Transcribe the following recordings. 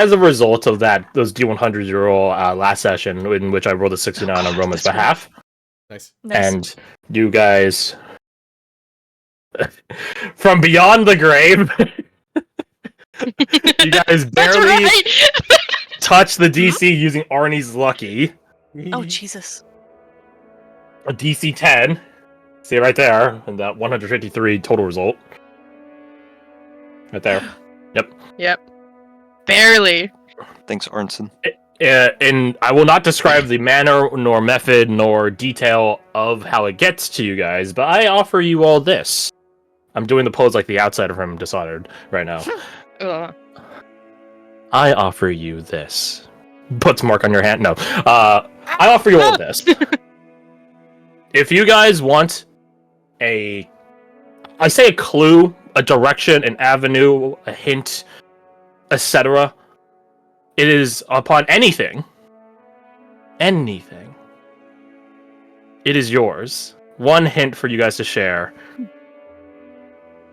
as a result of those D100s you roll last session, in which I rolled a 69 on Roman's behalf. Nice. And you guys, from beyond the grave, you guys barely touch the DC using Arnie's Lucky. Oh, Jesus. A DC 10. See it right there, and that 153 total result. Right there. Yep. Barely. Thanks, Arnson. And I will not describe the manner, nor method, nor detail of how it gets to you guys, but I offer you all this. I'm doing the pose like the outside of him Dishonored right now. I offer you this. Puts mark on your hand. No. I offer you all this. If you guys want I say a clue, a direction, an avenue, a hint, etc., it is upon anything. Anything. It is yours. One hint for you guys to share.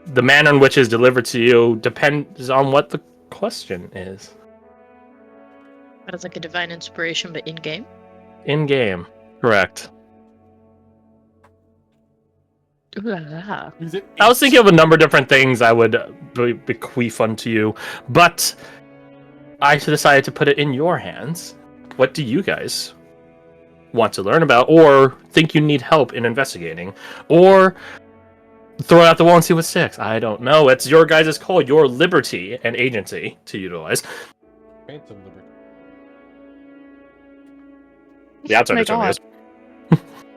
The manner in which it is delivered to you depends on what the question is. That is like a divine inspiration, but in-game? In-game. Correct. Ooh la la. I was thinking of a number of different things I would bequeath unto you, but I decided to put it in your hands. What do you guys want to learn about, or think you need help in investigating, or throw it out the wall and see what sticks? I don't know. It's your guys' call, your liberty and agency to utilize. Phantom liberty. The outsider term is.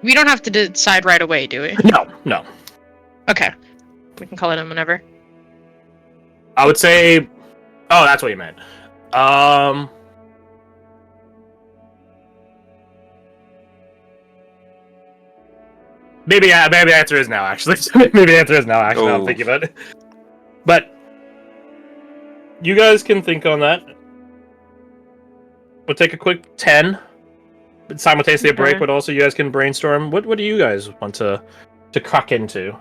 We don't have to decide right away, do we? No. Okay. We can call it in whenever. I would say... Oh, that's what you meant. Maybe the answer is now, actually. Maybe the answer is now, actually, now I'm thinking about it. But you guys can think on that. We'll take a quick 10. Simultaneously a break, but also you guys can brainstorm. What do you guys want to crack into?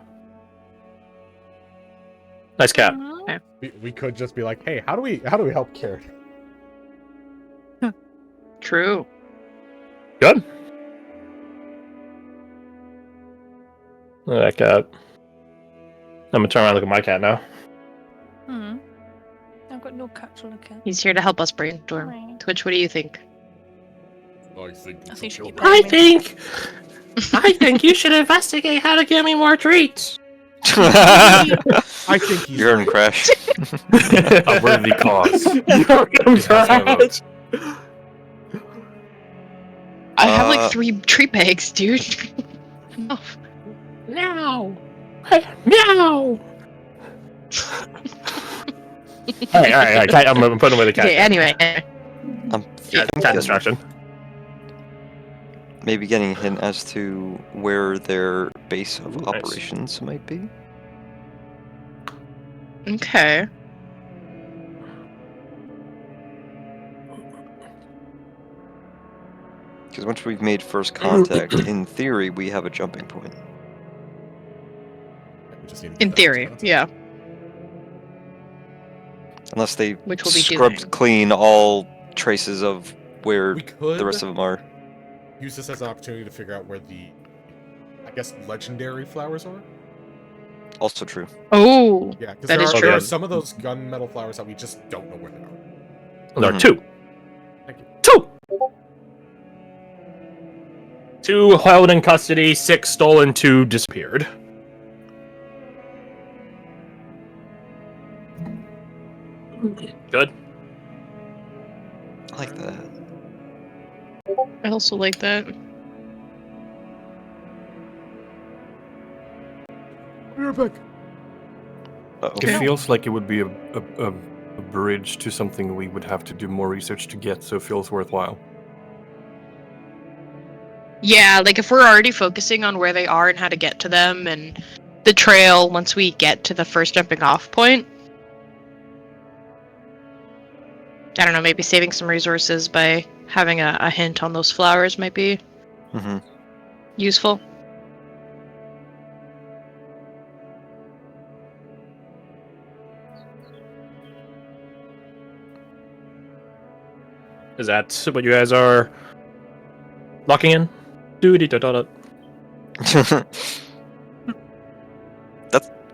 Nice cap. Okay. We could just be like, hey, how do we help Karen? True. Good. Look at that cat. I'm gonna turn around and look at my cat now. I've got no cat to look at. He's here to help us brainstorm. Right. Twitch, what do you think? I think you should keep I think you should investigate how to give me more treats. I think he's You're in Crash. A worthy cause. I have like 3 treat bags, dude. No. Meow. Meow. All right. I'm putting away the cat. Okay, anyway. Cat distraction. Maybe getting a hint as to where their base of Nice. operations might be. Okay. Because once we've made first contact, in theory, we have a jumping point. In theory, yeah. Unless they Which we'll be scrubbed doing. clean all traces of where We could the rest of them are. use this as an opportunity to figure out where the, I guess, legendary flowers are. Also true. Oh, Yeah, because That is there true. are some of those gunmetal flowers that we just don't know where they are. There are Mhm. 2. Thank you. 2! 2 held in custody, 6 stolen, 2 disappeared. Good. I like that. I also like that. We're back. Uh-oh. It feels like it would be a bridge to something we would have to do more research to get, so it feels worthwhile. Yeah, like if we're already focusing on where they are and how to get to them and the trail once we get to the first jumping off point. I don't know, maybe saving some resources by having a hint on those flowers might be Mm-hmm. useful. Is that what you guys are locking in? Doo-dee-da-da-da.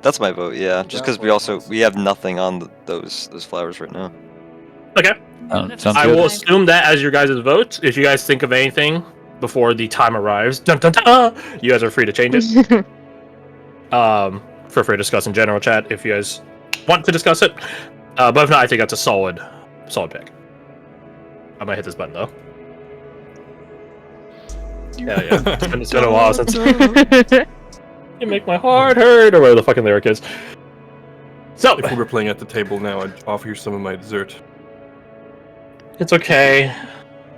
That's my vote. Yeah, just because we have nothing on those flowers right now. Okay. Sounds I good. will assume that as your guys' vote. If you guys think of anything before the time arrives, dun, dun, dun, you guys are free to change it. Feel free to discuss in general chat if you guys want to discuss it. But if not, I think that's a solid pick. I might hit this button though. Yeah. It's been a while since you make my heart hurt, or whatever the fucking lyric is. So If we were playing at the table now, I'd offer you some of my dessert. it's okay.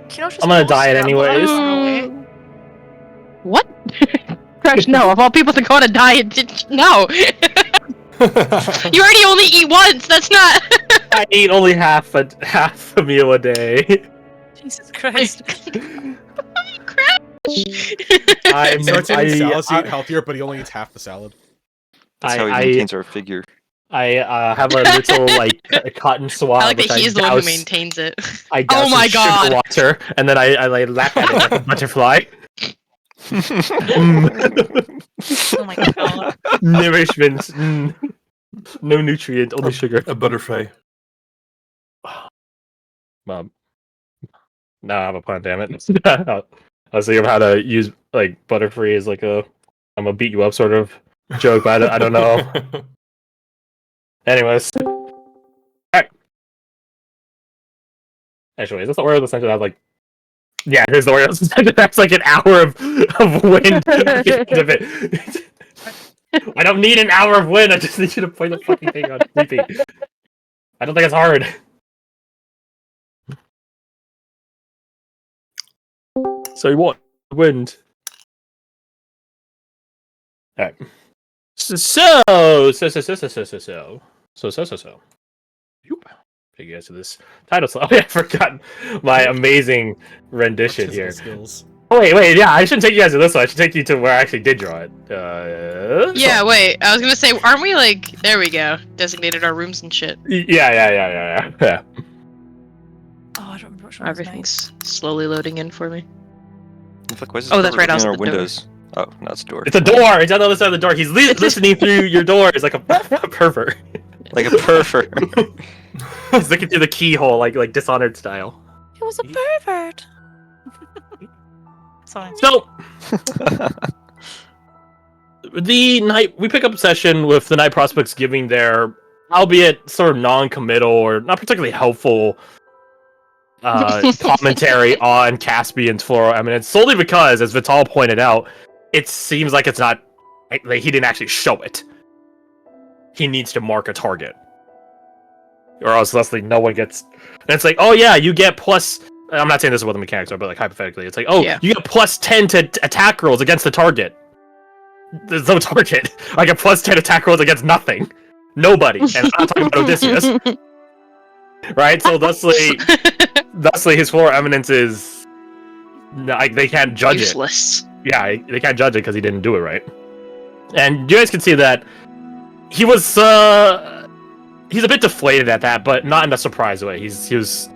Can you just I'm gonna go diet scramble anyways. away? What? Crash, no. Of all people to go on a diet, no. You already only eat once. That's not. I eat only half a meal a day. Jesus Christ. I'm, Starts eating salads to I, eat healthier, but he only eats half the salad. That's how he I maintains our figure. have a little like cotton swab. I like that which he's the one who douse- maintains it. I douse Oh my in sugar God. water, and then I like lap at it like a butterfly. Oh my god. Nourishment. No nutrient, only sugar. A butterfly. Mom. Now I have a plan, damn it. I was thinking of how to use like Butterfree as like a I'm gonna beat you up sort of joke, but I don't know. Anyways. Alright. Anyways, that's the Oreo essentially have like yeah, here's the Oreo essentially that's like an hour of wind at the end of it. I don't need an hour of wind, I just need you to play the fucking thing on repeat. I don't think it's hard. So what? Wind. Alright. So. Yoop. Take you guys to this title slot. Oh, yeah, I forgot my amazing rendition here. Skills. Oh, wait, yeah, I shouldn't take you guys to this one. I should take you to where I actually did draw it. Yeah, wait. I was gonna say, aren't we like? There we go. Designated our rooms and shit. Yeah. Oh, I don't remember which one was Everything's slowly loading in for me. Fuck, why is this Oh, that's covered right, in also our the door. windows. Oh, no, it's a door. It's a door. It's on the other side of the door. He's listening through your door. It's like a pervert. Like a pervert. He's looking through the keyhole, like Dishonored style. It was a pervert. Sorry. So, the night we pick up a session with the Night Prospects giving their, albeit sort of non-committal or not particularly helpful, commentary on Caspian's floral eminence, solely because, as Vital pointed out, it seems like it's not like he didn't actually show it. He needs to mark a target, or else Leslie, no one gets. And it's like, oh yeah, you get plus. I'm not saying this is what the mechanics are, but like hypothetically, it's like, oh, Yeah. you get plus 10 to attack rolls against the target. There's no target. I get plus 10 attack rolls against nothing. Nobody. And I'm not talking about Odysseus. Right? So thusly his floral eminence is like they can't judge Useless. it. Yeah, they can't judge it because he didn't do it right. And you guys can see that he was he's a bit deflated at that, but not in a surprise way. He was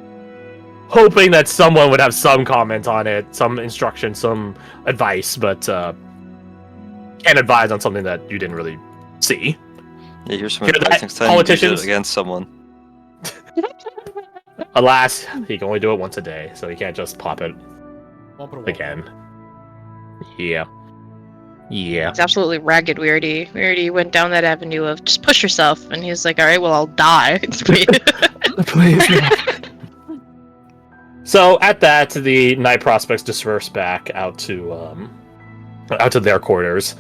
hoping that someone would have some comment on it, some instruction, some advice, but can't advise on something that you didn't really see. Yeah, here's some Hear advice that, next time you use politicians? it against someone. Alas, he can only do it once a day, so he can't just pop it again. Yeah. It's absolutely ragged. We already went down that avenue of just push yourself, and he's like, all right, well, I'll die. Please. So at that, the Night Prospects disperse back out to their quarters,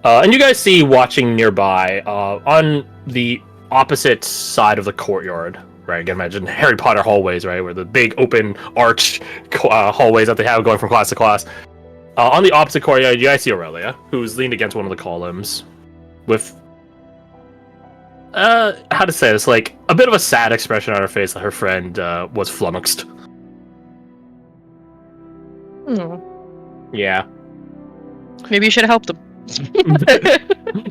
and you guys see watching nearby on the opposite side of the courtyard. Right, you can imagine Harry Potter hallways, right, where the big open arch hallways that they have going from class to class. On the opposite courtyard, you guys see Aurelia, who's leaned against one of the columns, with how to say this, like a bit of a sad expression on her face that her friend was flummoxed. Yeah. Maybe you should have helped him.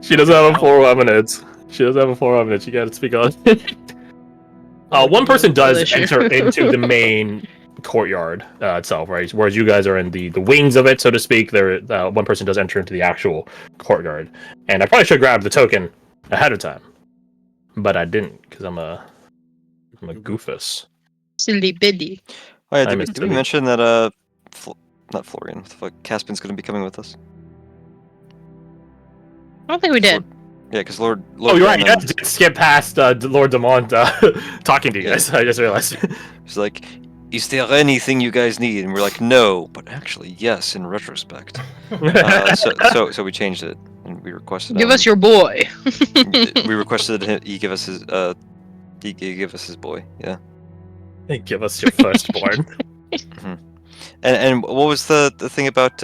She doesn't have a floral eminence. You gotta speak on. One person does issue. enter into the main courtyard itself, right? Whereas you guys are in the wings of it, so to speak. There, one person does enter into the actual courtyard, and I probably should grab the token ahead of time, but I didn't because I'm a goofus. Silly biddy. Oh yeah, I'm did we silly. mention that not Florian, what the fuck, Caspin's gonna be coming with us? I don't think we did. Yeah, because Lord Oh, you're right. You Ganon- guys did skip past Lord Demont talking to you guys. I just realized. He's like, is there anything you guys need? And we're like, no, but actually, yes, in retrospect. So we changed it, and we requested. Give us your boy. We requested he give us his he give us his boy. Yeah. Give us your firstborn. And what was the thing about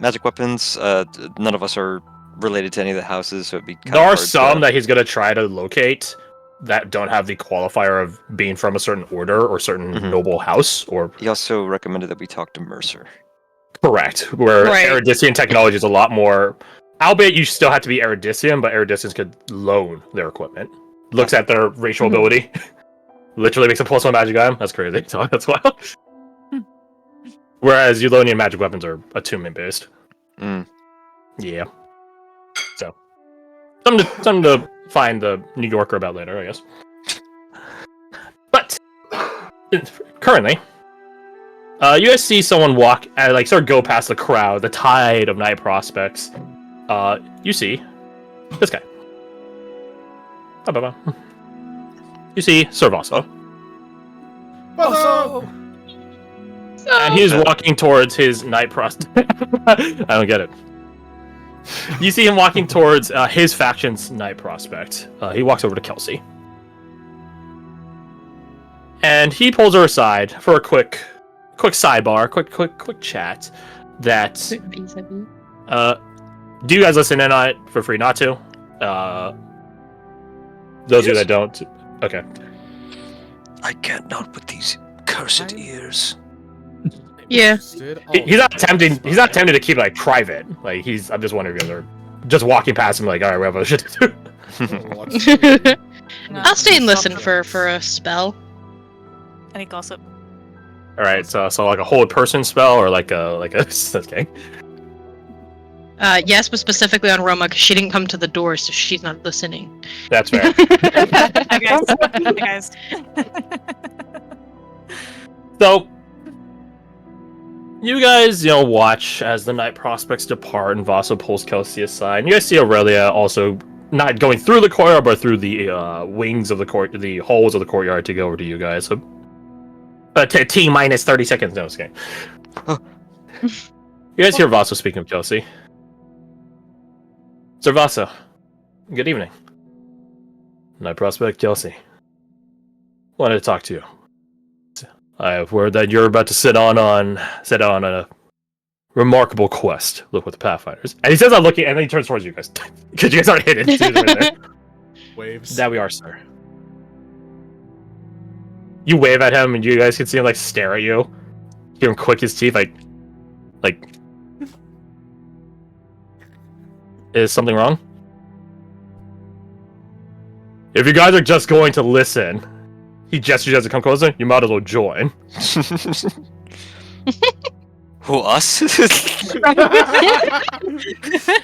magic weapons? None of us are related to any of the houses, so it'd be. There are some that he's gonna try to locate that don't have the qualifier of being from a certain order or certain noble house. Or he also recommended that we talk to Mercer. Correct, where Right. Erudition technology is a lot more. Albeit you still have to be Erudition, but Eruditions could loan their equipment. Looks at their racial ability. Literally makes a +1 magic item. That's crazy. So that's wild. Whereas Eulonian magic weapons are attunement based. Mm. Yeah. So something to find the New Yorker about later, I guess. But currently, you guys see someone walk, sort of go past the crowd, the tide of night prospects. You see this guy. Ba-ba-ba. You see Servaso. And he's walking towards his night prospect. I don't get it. You see him walking towards his faction's night prospect. He walks over to Kelsey. And he pulls her aside for a quick sidebar, quick chat. That do you guys listen in on it for free not to? Those of you that don't, okay. I can't not with these cursed ears. Yeah. He's not tempted to keep it like private. Like I'm just wondering if you guys are just walking past him like, all right, we have other shit to do. I'll stay and listen for a spell. Any gossip? All right, so like a hold person spell or like a okay. Yes, but specifically on Roma because she didn't come to the door, so she's not listening. That's fair. Hi guys. Hi guys. So you guys, watch as the night prospects depart and Vasa pulls Kelsey aside. And you guys see Aurelia also not going through the courtyard, but through the wings of the holes of the courtyard to go over to you guys. So, T minus 30 seconds. No, it's okay. You guys hear Vasa speaking of Kelsey. Sir Vasa, good evening. Night prospect Kelsey. Wanted to talk to you. I have word that you're about to set on a remarkable quest. Look with the Pathfinders. And he says, "I'm looking," and then he turns towards you guys because you guys aren't hidden. Right there. Waves. That we are, sir. You wave at him, and you guys can see him stare at you. Hear him click his teeth, like. Is something wrong? If you guys are just going to listen. He gestures as to come closer. You might as well join. Who, us? We're bubbling.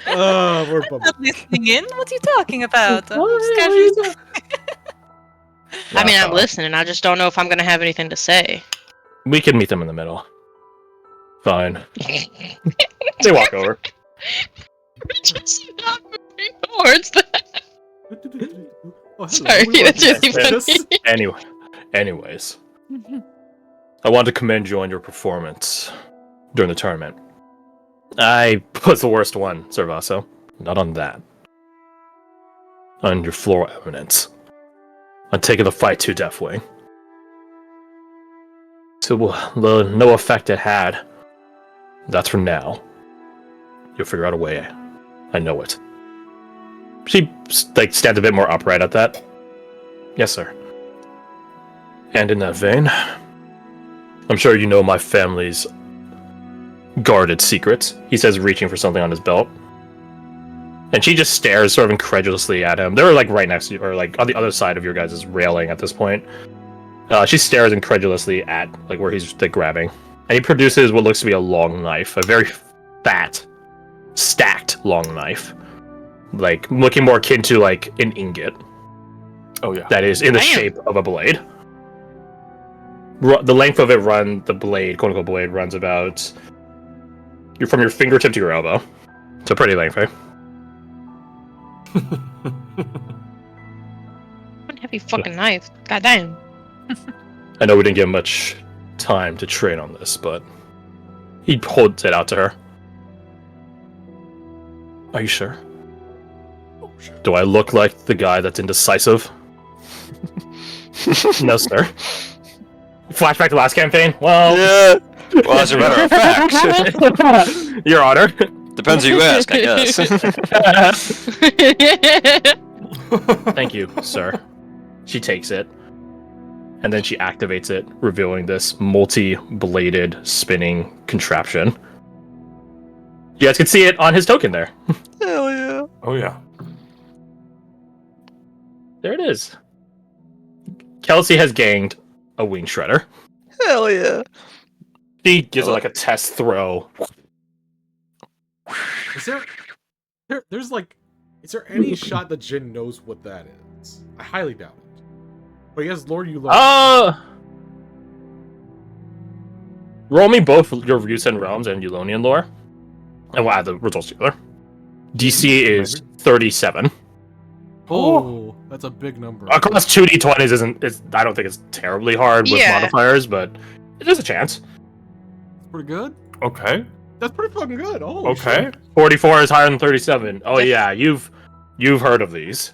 Not listening in? What are you talking about? I mean, I'm listening. I just don't know if I'm gonna have anything to say. We can meet them in the middle. Fine. They walk over. Just not moving towards that. Oh, hello, Sorry, we that's love really this. funny. Anyways. I want to commend you on your performance during the tournament. I was the worst one, Servaso. Not on that. On your floor eminence. On taking the fight to Deathwing. To the no effect it had. That's for now. You'll figure out a way. I know it. She stands a bit more upright at that. Yes, sir. And in that vein, I'm sure you know my family's guarded secrets, he says, reaching for something on his belt. And she just stares sort of incredulously at him. They're right next to you, or on the other side of your guys' railing at this point. She stares incredulously at like where he's like grabbing, and he produces what looks to be a long knife, a very fat, stacked long knife, like looking more akin to like an ingot. Oh yeah. That is in the Damn. shape of a blade. The length of it the blade, quote unquote blade, runs about from your fingertip to your elbow. So pretty lengthy. One heavy fucking knife. God damn. I know we didn't give much time to train on this, but he holds it out to her. Are you sure? Oh, shit. Do I look like the guy that's indecisive? No, sir. Flashback to last campaign? Well, Yeah. Well, as a matter of fact, Your Honor. depends who you ask, I guess. Thank you, sir. She takes it, and then she activates it, revealing this multi-bladed spinning contraption. You guys can see it on his token there. Hell yeah. Oh yeah. There it is. Kelsey has gained a wing shredder. Hell yeah. She gives it like a test throw. Is there any shot that Jin knows what that is? I highly doubt it. But yes, Lord, you learn. Roll me both your Roots and Realms and Eulonian lore, and we'll add the results together. DC is 37. Oh, that's a big number. Across 2d20s I don't think it's terribly hard with Yeah. modifiers, but there's a chance. Pretty good. Okay. That's pretty fucking good. Oh, Okay. 44 is higher than 37. Oh Yeah. yeah, you've heard of these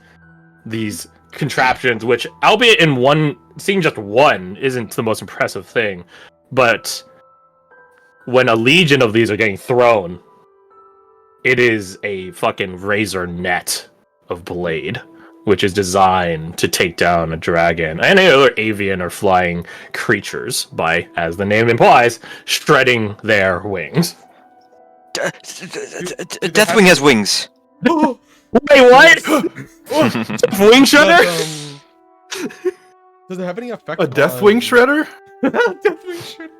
contraptions, which albeit in one, seeing just one isn't the most impressive thing, but when a legion of these are getting thrown, it is a fucking razor net of blade, which is designed to take down a dragon and any other avian or flying creatures by, as the name implies, shredding their wings. Deathwing has wings. Oh, Wait, what? Wing shredder? does it have any effect? A Deathwing shredder? Deathwing shredder.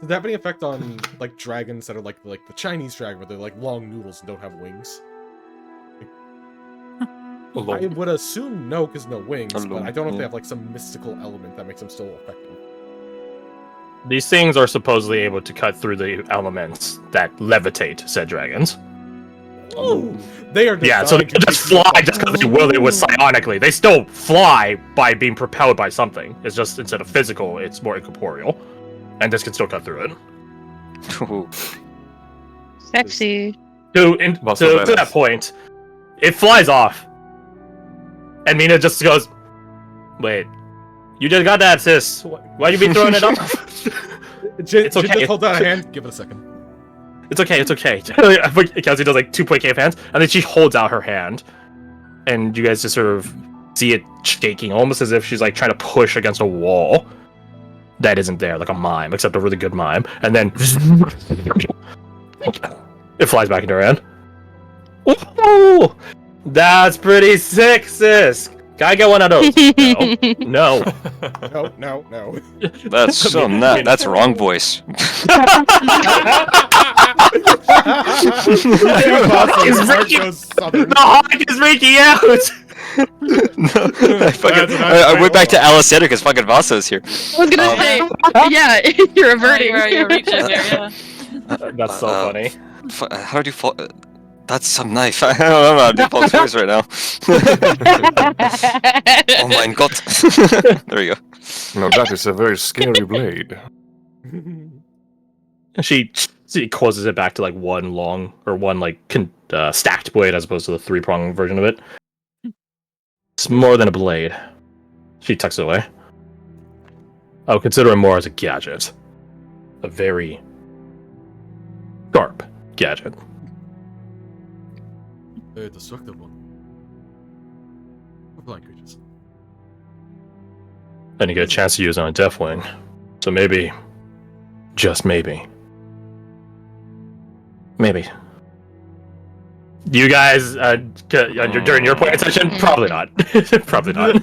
Does it have any effect on like dragons that are like the Chinese dragon, where they're like long noodles and don't have wings? I would assume no, because no wings, but I don't know if they have like some mystical element that makes them still effective. These things are supposedly able to cut through the elements that levitate said dragons. Oh, they are. Yeah, so they can just fly just because they will it with psionically. They still fly by being propelled by something. It's just instead of physical, it's more incorporeal. And this can still cut through it. Ooh. Sexy. To Muscle that badass. point, it flies off. And Mina just goes, "Wait, you just got that, sis. Why you be throwing it off?" Jin, It's okay. Jin just hold out a hand. Give it a second. It's okay, it's okay. Kelsey does like 2 point cave hands, and then she holds out her hand. And you guys just sort of see it shaking, almost as if she's like trying to push against a wall that isn't there, like a mime, except a really good mime. And then it flies back into her hand. Ooh, that's pretty sick, sis. Can I get one of those? No. No. No. That's so not. That's wrong voice. The hawk is reaching out! I went back to Alice because fucking Vasa's here. I was gonna say, yeah, you're reverting. You're reaching there, yeah. That's so funny. How do you fall? That's some knife. I don't know how to do Falk's voice right now. Oh my god. There you go. No, that is a very scary blade. She closes it back to like one long or one like stacked blade as opposed to the 3-pronged version of it. It's more than a blade. She tucks it away. I would consider it more as a gadget. A very sharp gadget. A destructive one. Flying creatures. Then you get a chance to use it on a Deathwing. So maybe, just maybe. Maybe. You guys, during your point session, probably not. Probably not.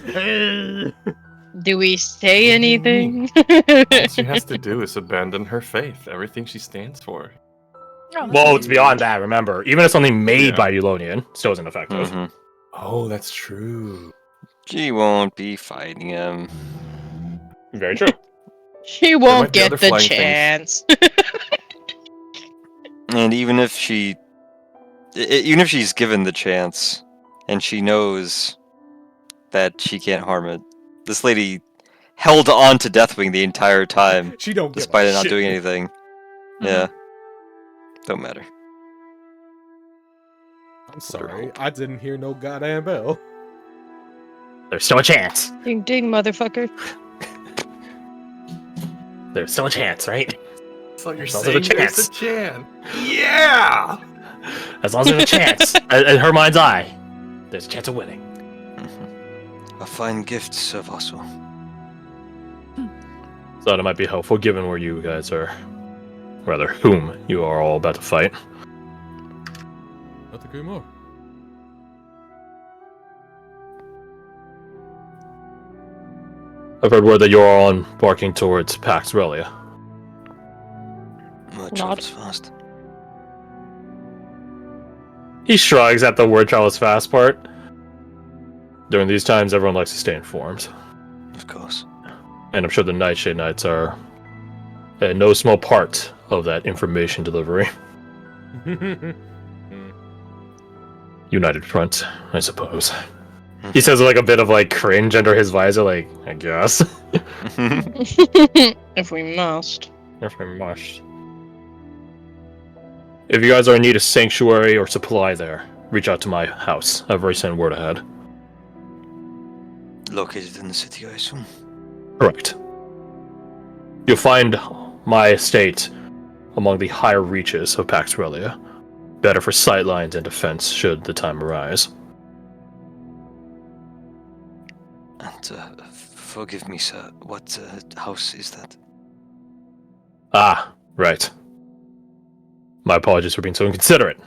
Do we say What do you mean? anything? All she has to do is abandon her faith, everything she stands for. Oh, Well, it's beyond that. Remember, even if something made Yeah. by Eulonian still isn't effective. Mhm. Oh, that's true. She won't be fighting him. Very true. She might won't be get other the flying things. chance. And even if even if she's given the chance, and she knows that she can't harm it, this lady held on to Deathwing the entire time, She don't give despite a it not shit. doing anything. Yeah. Don't matter. I'm sorry, I didn't hear no goddamn bell. There's still a chance. Ding ding, motherfucker. There's still a chance, right? So you're Sounds saying like a there's chance. a chance. Yeah! As long as there's a chance, in her mind's eye, there's a chance of winning. A fine gift, Sir Vassal. Thought it might be helpful given where you guys are, rather, whom you are all about to fight. Not to agree more. I've heard word that you're all embarking towards Pax Relia. Much travels fast. He shrugs at the word travels fast part. During these times, everyone likes to stay informed. Of course. And I'm sure the Nightshade Knights are no small part of that information delivery. United Front, I suppose. He says like a bit of like cringe under his visor, like, I guess. If we must. If we must. If you guys are in need of sanctuary or supply there, reach out to my house. I've already sent word ahead. Located in the city, I assume. Correct. You'll find my estate among the higher reaches of Pax Relia. Better for sightlines and defense should the time arise. And, forgive me, sir, what house is that? Ah, right. My apologies for being so inconsiderate.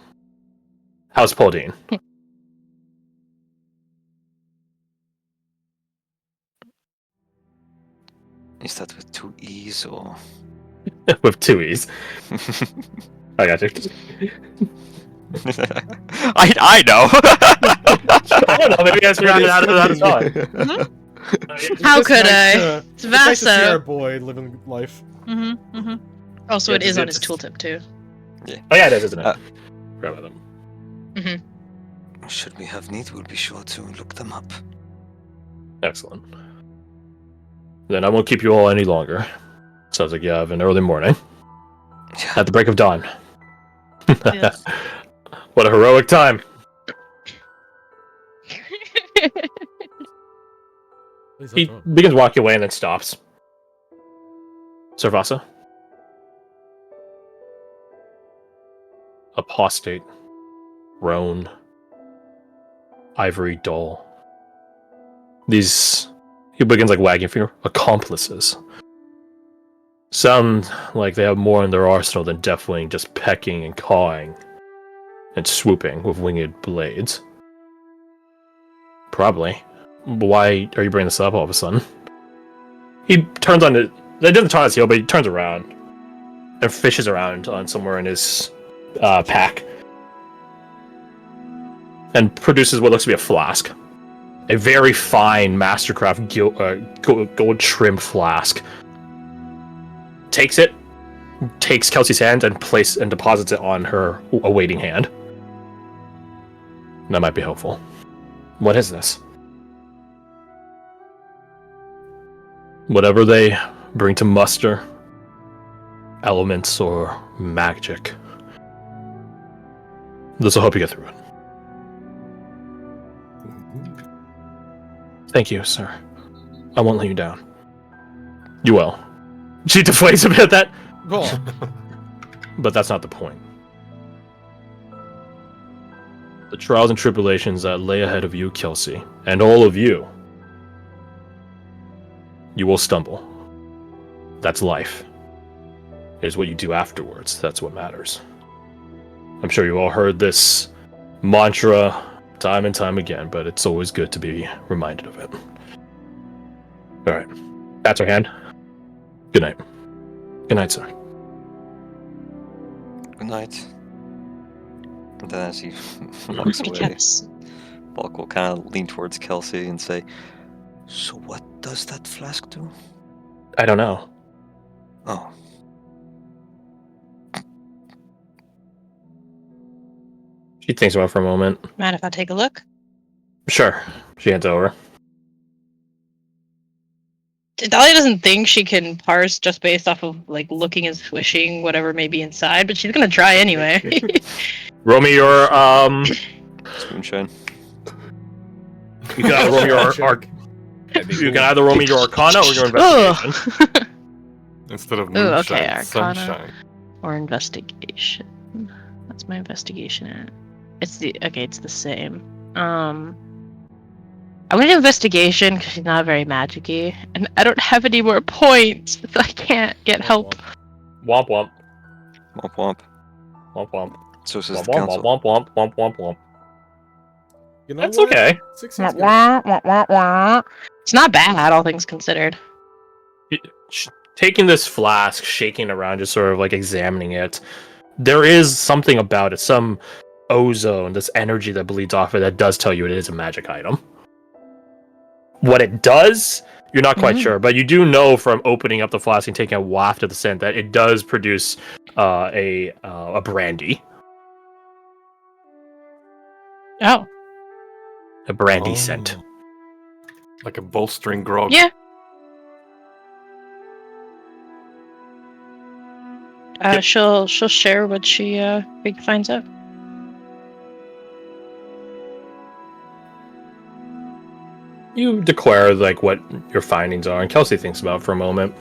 House Pauldine. Is that with 2 E's or? With 2 E's. I got you. I know! I don't know, maybe you guys figured out how to spell it. How just could nice I? to- It's It's nice to see Vasa. our boy living life. Mm-hmm. Mm-hmm. Also, Yeah, it is on it's- his tooltip too. Oh yeah, it is, isn't it? Uh, Grab them. Should we have need, we'll be sure to look them up. Excellent. Then I won't keep you all any longer. Sounds like you have an early morning. Yeah. At the break of dawn. Yes. What a heroic time. Please, He that's wrong. begins walking away and then stops. Servasa? Apostate. Roan. Ivory doll. These... He begins like wagging finger. Accomplices. Sound like they have more in their arsenal than Deathwing just pecking and cawing and swooping with winged blades. Probably. Why are you bringing this up all of a sudden? He turns on it. It doesn't turn on his heel, but he turns around and fishes around on somewhere in his pack and produces what looks to be a flask. A very fine Mastercraft gold trimmed flask. Takes it, takes Kelsey's hand and deposits it on her awaiting hand. That might be helpful. What is this? Whatever they bring to muster, elements or magic. This will help you get through it. Thank you, sir. I won't let you down. You will. She deflates a bit at that, Oh, but that's not the point. The trials and tribulations that lay ahead of you, Kelsey, and all of you, you will stumble. That's life. It is what you do afterwards that's what matters. I'm sure you all heard this mantra time and time again, but it's always good to be reminded of it. All right. That's her hand. Good night. Good night, sir. Good night. And then as he walks away, Yes. Bulk will kind of lean towards Kelsey and say, "So what does that flask do?" I don't know. Oh, She thinks about it for a moment. Mind if I take a look? Sure. She hands it over. Dahlia doesn't think she can parse just based off of like looking and swishing whatever may be inside, but she's gonna try anyway. Roll me your moonshine. You can either roll me your you can either roll me your Arcana or your investigation. Instead of Ooh, moonshine, okay, Arcana. sunshine. Or investigation. That's my investigation at. It's the same. I'm gonna do investigation because she's not very magic-y, and I don't have any more points, so I can't get help. Womp womp. Womp womp. Womp womp. So says Womp the womp council. womp womp womp womp womp. You know That's what? okay. 16's good. It's not bad, all things considered. Taking this flask, shaking it around, just sort of like examining it, there is something about it, some ozone, this energy that bleeds off it that does tell you it is a magic item. What it does, you're not quite sure, but you do know from opening up the flask and taking a waft of the scent that it does produce a brandy. Oh. A brandy scent. Like a bolstering grog. Yeah. She'll share what she finds out. You declare like what your findings are, and Kelsey thinks about it for a moment.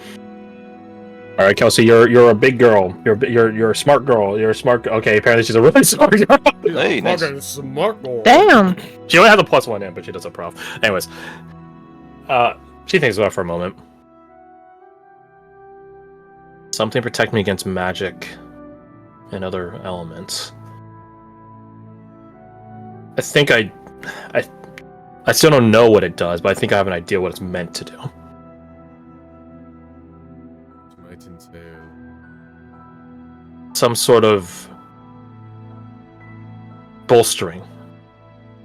All right, Kelsey, you're a big girl. You're a smart girl. You're a smart. Okay, apparently she's a really smart girl. Hey, nice. Fucking smart boy. Damn. She only has a +1 in, but she does a prof. Anyways, she thinks about it for a moment. Something protect me against magic and other elements. I think I still don't know what it does, but I think I have an idea what it's meant to do. Might entail. Some sort of bolstering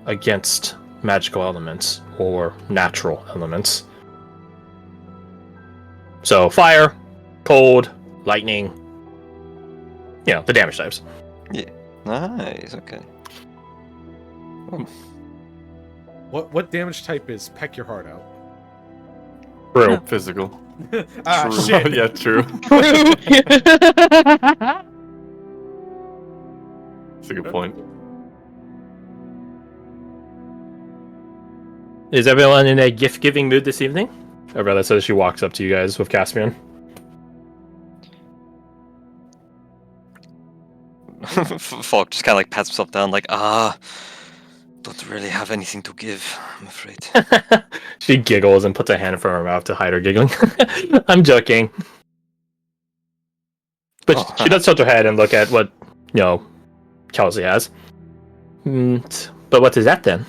against magical elements or natural elements. So fire, cold, lightning, you know, the damage types. Nice. Okay. What damage type is peck your heart out? True. Physical. Ah, True. shit. Yeah, true. That's a good point. Is everyone in a gift-giving mood this evening? Arella says she walks up to you guys with Caspian. Falk just kind of like pats himself down, like, don't really have anything to give, I'm afraid. She giggles and puts a hand in front of her mouth to hide her giggling. I'm joking. But she does tilt her head and look at what, you know, Kelsey has. But what is that then?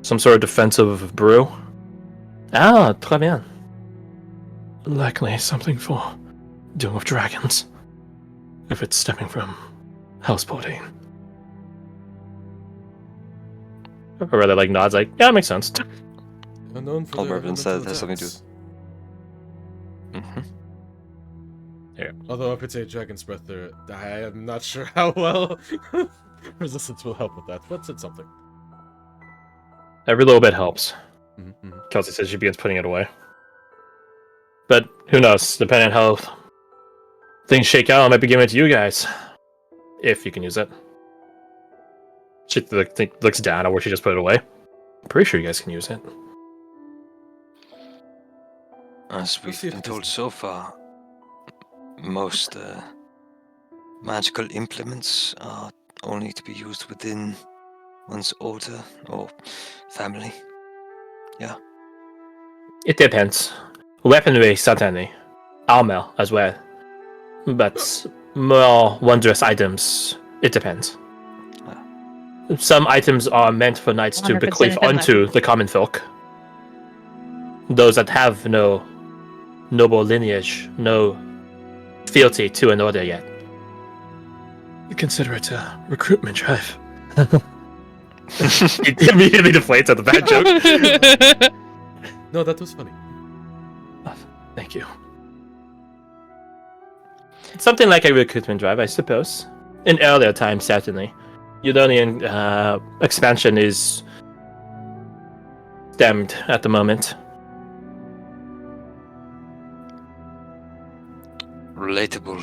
Some sort of defensive brew? Ah, très bien. Likely something for dealing with dragons. If it's stemming from house potting. Or rather, like, nods, like, yeah, that makes sense. Unknown for All their reverend said it has elemental something to do. attacks. Mm-hmm. Although if it's a dragon's breath, I am not sure how well resistance will help with that. But it's something. Every little bit helps. Mm-hmm. Kelsey says she begins putting it away. But who knows? Depending on how things shake out, I might be giving it to you guys. If you can use it. She looks down at where she just put it away. I'm pretty sure you guys can use it. As Let's we've see if been it told is- so far, most magical implements are only to be used within one's order or family. It depends. Weaponry, certainly. Armor, as well. But more wondrous items, it depends. Some items are meant for knights to 100% bequeath it does unto the common folk. those that have no noble lineage, no fealty to an order yet. Consider it a recruitment drive. It immediately deflates at the bad joke. No, that was funny. Thank you. Something like a recruitment drive, I suppose. In earlier times, certainly. Udonian expansion is stemmed at the moment. Relatable.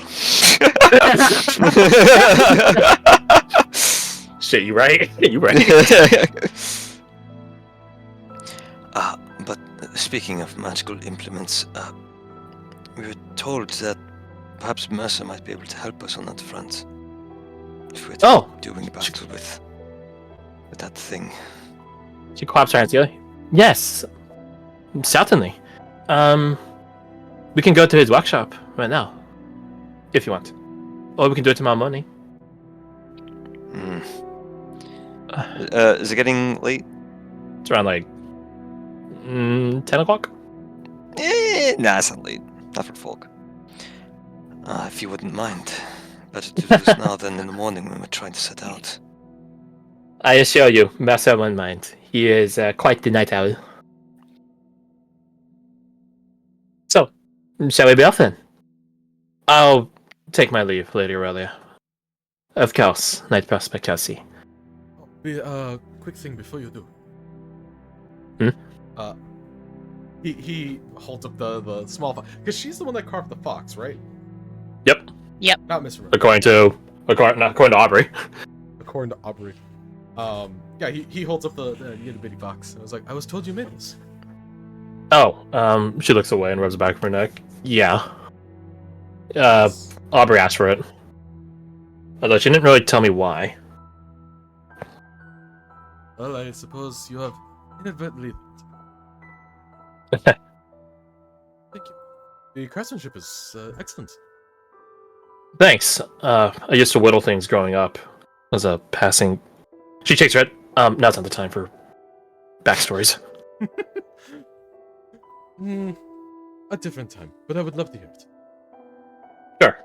Shit, you right? You right. But speaking of magical implements, we were told that perhaps Mercer might be able to help us on that front. If we're doing battle with that thing. She claps her hands together. Yes, certainly. We can go to his workshop right now, if you want, or we can do it tomorrow morning. Is it getting late? It's around like 10 o'clock. Nah, it's not late. Not for folk. If you wouldn't mind, better to do this now than in the morning when we're trying to set out. I assure you, Mercer won't mind. He is quite the night owl. So, shall we be off then? I'll take my leave, Lady Aurelia. Of course, Night Prospect Kelsey. Quick thing before you do. Hmm? He holds up the small fox because she's the one that carved the fox, right? Yep. Not misremember. According to Aubrey. According to Aubrey. Yeah, he holds up the itty bitty fox. I was like, I was told you made this. Oh, she looks away and rubs the back of her neck. Yeah. Aubrey asked for it. Although she didn't really tell me why. Well, I suppose you have inadvertently. Thank you. The craftsmanship is excellent. Thanks. I used to whittle things growing up as a passing. She shakes her head. Now's not the time for backstories. A different time, but I would love to hear it. Sure.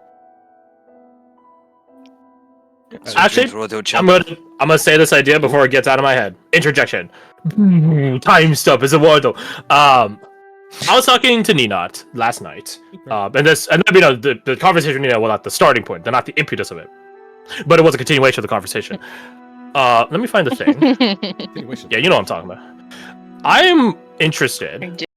Actually, I'm gonna say this idea before it gets out of my head. Interjection. Time stop is a wordle. I was talking to Ninot last night, the conversation with Ninot was at the starting point, they're not the impetus of it, but it was a continuation of the conversation. Let me find the thing. Yeah, you know what I'm talking about. I'm interested